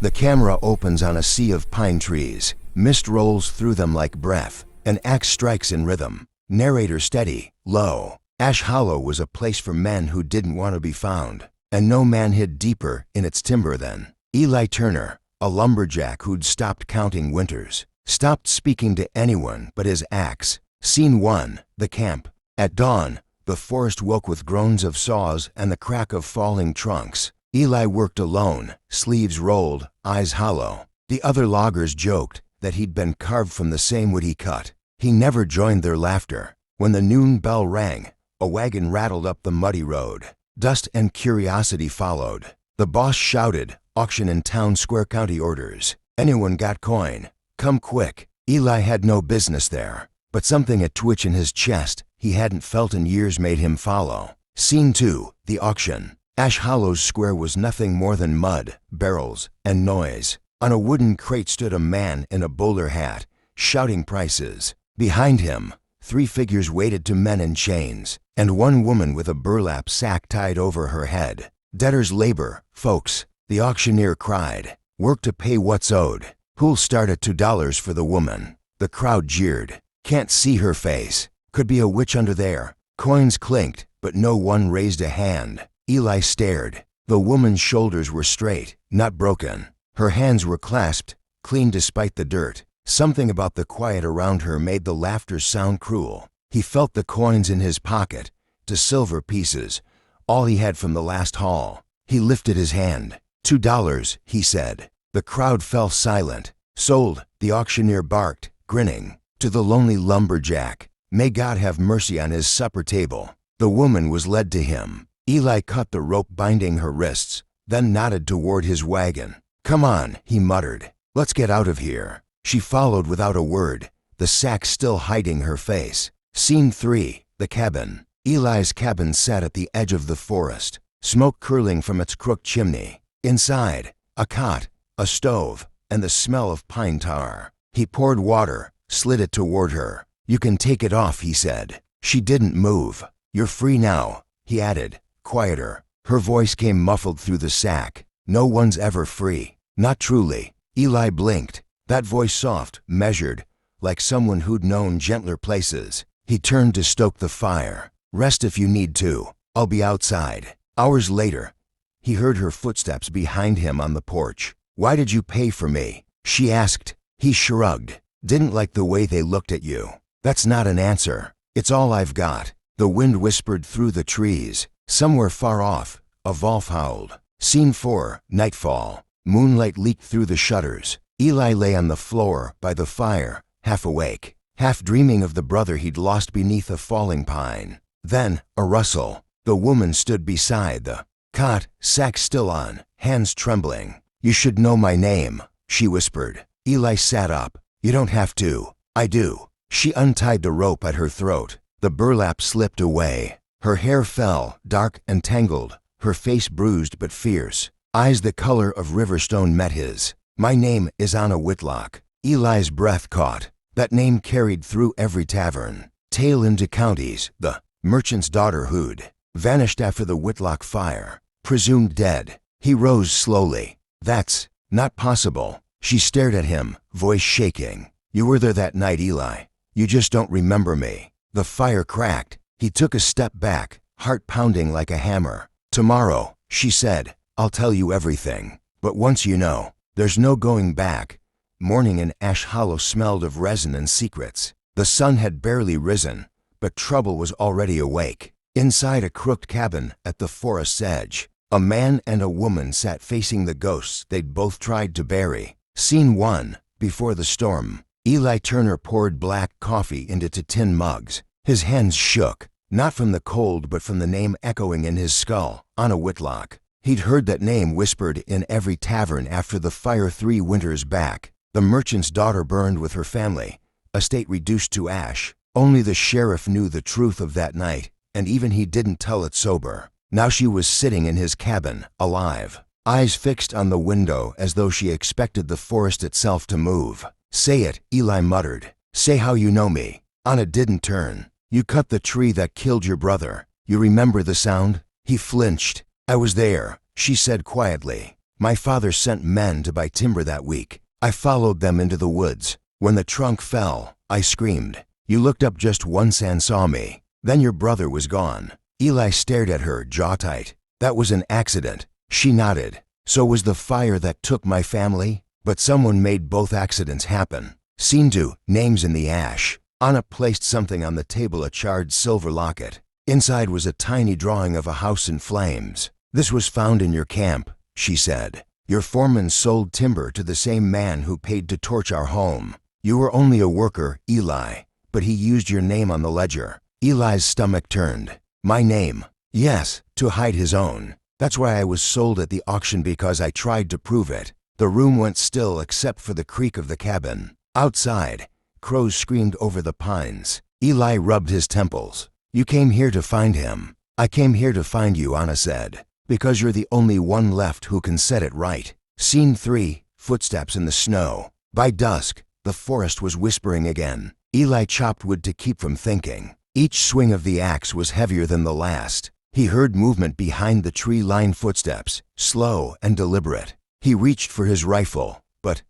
The camera opens on a sea of pine trees. Mist rolls through them like breath. An axe strikes in rhythm. Narrator steady, low. Ash Hollow was a place for men who didn't want to be found. And no man hid deeper in its timber than Eli Turner, a lumberjack who'd stopped counting winters. Stopped speaking to anyone but his axe. Scene 1, the camp. At dawn, the forest woke with groans of saws and the crack of falling trunks. Eli worked alone, sleeves rolled, eyes hollow. The other loggers joked that he'd been carved from the same wood he cut. He never joined their laughter. When the noon bell rang, a wagon rattled up the muddy road. Dust and curiosity followed. The boss shouted, "Auction in town square, county orders. Anyone got coin? Come quick." Eli had no business there, but something a twitch in his chest he hadn't felt in years made him follow. Scene 2, the auction. Ash Hollow's square was nothing more than mud, barrels, and noise. On a wooden crate stood a man in a bowler hat, shouting prices. Behind him, 3 figures waited to men in chains, and 1 woman with a burlap sack tied over her head. "Debtor's labor, folks," the auctioneer cried. "Work to pay what's owed. Who'll start at $2 for the woman?" The crowd jeered. "Can't see her face. Could be a witch under there." Coins clinked, but no one raised a hand. Eli stared. The woman's shoulders were straight, not broken. Her hands were clasped, clean despite the dirt. Something about the quiet around her made the laughter sound cruel. He felt the coins in his pocket, to silver pieces, all he had from the last haul. He lifted his hand. $2, he said. The crowd fell silent. "Sold," the auctioneer barked, grinning. "To the lonely lumberjack. May God have mercy on his supper table." The woman was led to him. Eli cut the rope binding her wrists, then nodded toward his wagon. "Come on," he muttered. "Let's get out of here." She followed without a word, the sack still hiding her face. Scene 3, the cabin. Eli's cabin sat at the edge of the forest, smoke curling from its crooked chimney. Inside, a cot, a stove, and the smell of pine tar. He poured water, slid it toward her. "You can take it off," he said. She didn't move. "You're free now," he added, quieter. Her voice came muffled through the sack. "No one's ever free. Not truly." Eli blinked. That voice soft, measured, like someone who'd known gentler places. He turned to stoke the fire. "Rest if you need to. I'll be outside." Hours later, he heard her footsteps behind him on the porch. "Why did you pay for me?" she asked. He shrugged. "Didn't like the way they looked at you." "That's not an answer. It's all I've got." The wind whispered through the trees. Somewhere far off, a wolf howled. Scene 4, nightfall. Moonlight leaked through the shutters. Eli lay on the floor by the fire, half awake, half dreaming of the brother he'd lost beneath a falling pine. Then, a rustle. The woman stood beside the cot, sack still on, hands trembling. "You should know my name," she whispered. Eli sat up. "You don't have to." "I do." She untied the rope at her throat. The burlap slipped away. Her hair fell, dark and tangled, her face bruised but fierce. Eyes the color of riverstone met his. "My name is Anna Whitlock." Eli's breath caught. That name carried through every tavern. Tale into counties, the merchant's daughter who'd vanished after the Whitlock fire. Presumed dead. He rose slowly. "That's not possible." She stared at him, voice shaking. "You were there that night, Eli. You just don't remember me." The fire cracked. He took a step back, heart pounding like a hammer. "Tomorrow," she said, "I'll tell you everything. But once you know, there's no going back." Morning in Ash Hollow smelled of resin and secrets. The sun had barely risen, but trouble was already awake. Inside a crooked cabin at the forest's edge, a man and a woman sat facing the ghosts they'd both tried to bury. Scene 1, before the storm. Eli Turner poured black coffee into tin mugs. His hands shook, not from the cold but from the name echoing in his skull, Anna Whitlock. He'd heard that name whispered in every tavern after the fire 3 winters back. The merchant's daughter burned with her family, estate reduced to ash. Only the sheriff knew the truth of that night, and even he didn't tell it sober. Now she was sitting in his cabin, alive, eyes fixed on the window as though she expected the forest itself to move. "Say it," Eli muttered. "Say how you know me." Anna didn't turn. "You cut the tree that killed your brother. You remember the sound?" He flinched. "I was there," she said quietly. My father sent men to buy timber that week. I followed them into the woods. When the trunk fell, I screamed. You looked up just once and saw me. Then your brother was gone." Eli stared at her, jaw tight. "That was an accident." She nodded. "So was the fire that took my family? But someone made both accidents happen." Scene 2, names in the ash. Anna placed something on the table, a charred silver locket. Inside was a tiny drawing of a house in flames. "This was found in your camp," she said. "Your foreman sold timber to the same man who paid to torch our home. You were only a worker, Eli, but he used your name on the ledger." Eli's stomach turned. "My name?" "Yes, to hide his own. That's why I was sold at the auction, because I tried to prove it." The room went still except for the creak of the cabin. Outside, crows screamed over the pines. Eli rubbed his temples. "You came here to find him." "I came here to find you," Anna said, "because you're the only one left who can set it right." Scene 3, footsteps in the snow. By dusk, the forest was whispering again. Eli chopped wood to keep from thinking. Each swing of the axe was heavier than the last. He heard movement behind the tree-lined footsteps, slow and deliberate. He reached for his rifle, but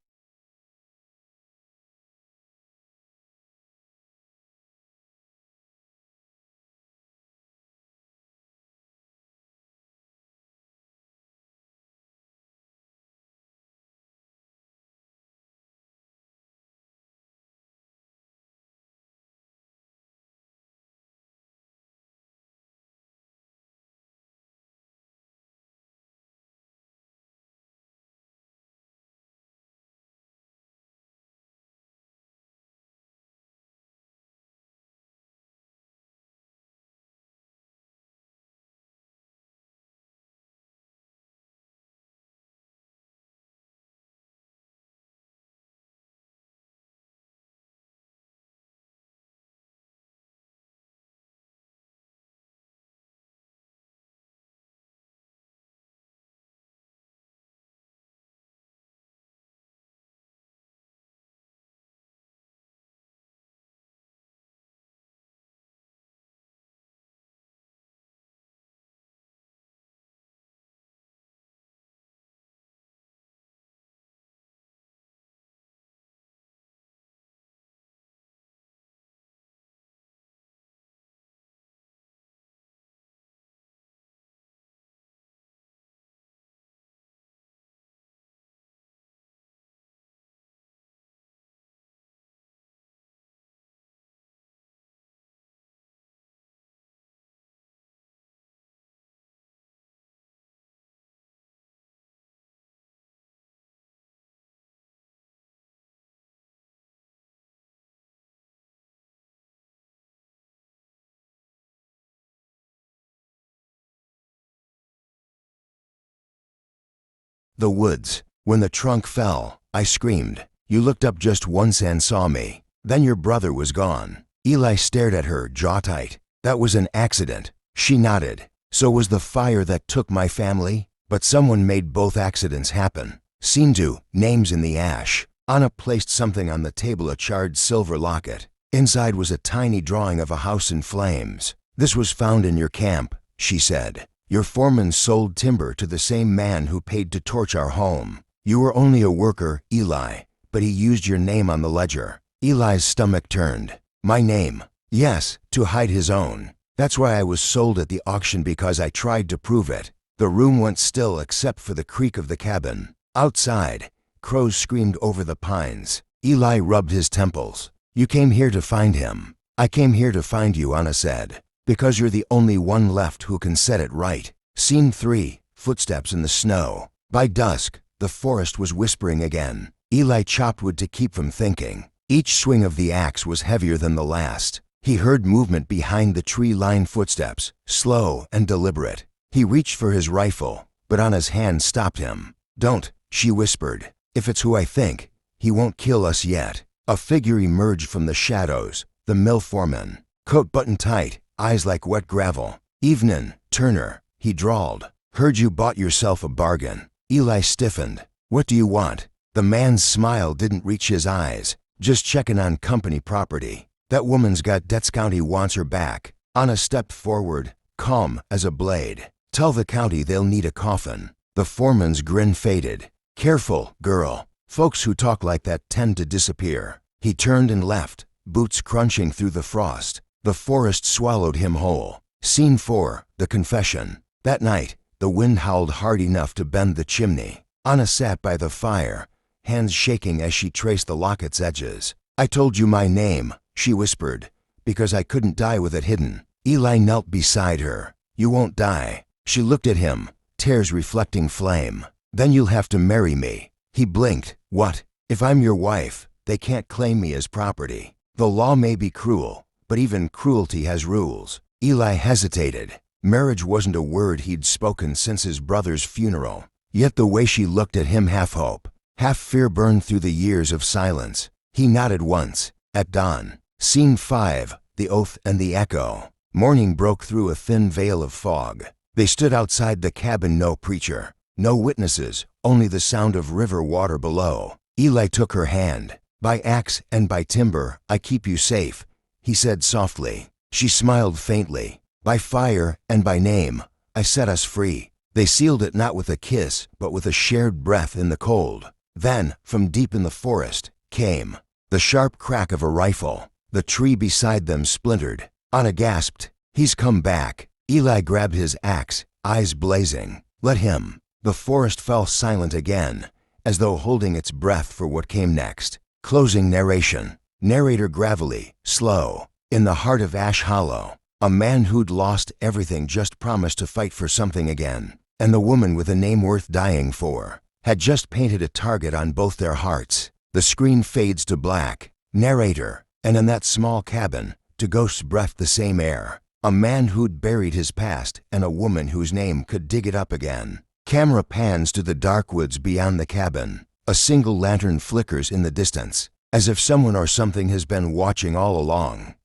the woods. When the trunk fell, I screamed. You looked up just once and saw me. Then your brother was gone. Eli stared at her, jaw tight. That was an accident. She nodded. So was the fire that took my family? But someone made both accidents happen. Scene 2, names in the ash. Anna placed something on the table, a charred silver locket. Inside was a tiny drawing of a house in flames. This was found in your camp, she said. Your foreman sold timber to the same man who paid to torch our home. You were only a worker, Eli, but he used your name on the ledger. Eli's stomach turned. My name? Yes, to hide his own. That's why I was sold at the auction, because I tried to prove it. The room went still except for the creak of the cabin. Outside, crows screamed over the pines. Eli rubbed his temples. You came here to find him. I came here to find you, Anna said, because you're the only one left who can set it right. Scene 3, footsteps in the snow. By dusk, the forest was whispering again. Eli chopped wood to keep from thinking. Each swing of the axe was heavier than the last. He heard movement behind the tree-lined footsteps, slow and deliberate. He reached for his rifle, but Anna's hand stopped him. Don't, she whispered. If it's who I think, he won't kill us yet. A figure emerged from the shadows, the mill foreman. Coat buttoned tight, eyes like wet gravel. Evenin', Turner, he drawled. Heard you bought yourself a bargain. Eli stiffened. What do you want? The man's smile didn't reach his eyes. Just checking on company property. That woman's got debts. County wants her back. Anna stepped forward, calm as a blade. Tell the county they'll need a coffin. The foreman's grin faded. Careful, girl. Folks who talk like that tend to disappear. He turned and left, boots crunching through the frost. The forest swallowed him whole. Scene 4, the confession. That night, the wind howled hard enough to bend the chimney. Anna sat by the fire, hands shaking as she traced the locket's edges. I told you my name, she whispered, because I couldn't die with it hidden. Eli knelt beside her. You won't die. She looked at him, tears reflecting flame. Then you'll have to marry me. He blinked. What? If I'm your wife, they can't claim me as property. The law may be cruel, but even cruelty has rules. Eli hesitated. Marriage wasn't a word he'd spoken since his brother's funeral. Yet the way she looked at him, half hope, half fear, burned through the years of silence. He nodded once. At dawn. Scene 5, the oath and the echo. Morning broke through a thin veil of fog. They stood outside the cabin, no preacher, no witnesses, only the sound of river water below. Eli took her hand. By axe and by timber, I keep you safe, he said softly. She smiled faintly. By fire and by name, I set us free. They sealed it not with a kiss, but with a shared breath in the cold. Then, from deep in the forest, came the sharp crack of a rifle. The tree beside them splintered. Anna gasped. He's come back. Eli grabbed his axe, eyes blazing. Let him. The forest fell silent again, as though holding its breath for what came next. Closing narration. Narrator gravelly, slow. In the heart of Ash Hollow, a man who'd lost everything just promised to fight for something again. And the woman with a name worth dying for had just painted a target on both their hearts. The screen fades to black. Narrator. And in that small cabin, two ghosts breathed the same air. A man who'd buried his past and a woman whose name could dig it up again. Camera pans to the dark woods beyond the cabin. A single lantern flickers in the distance, as if someone or something has been watching all along.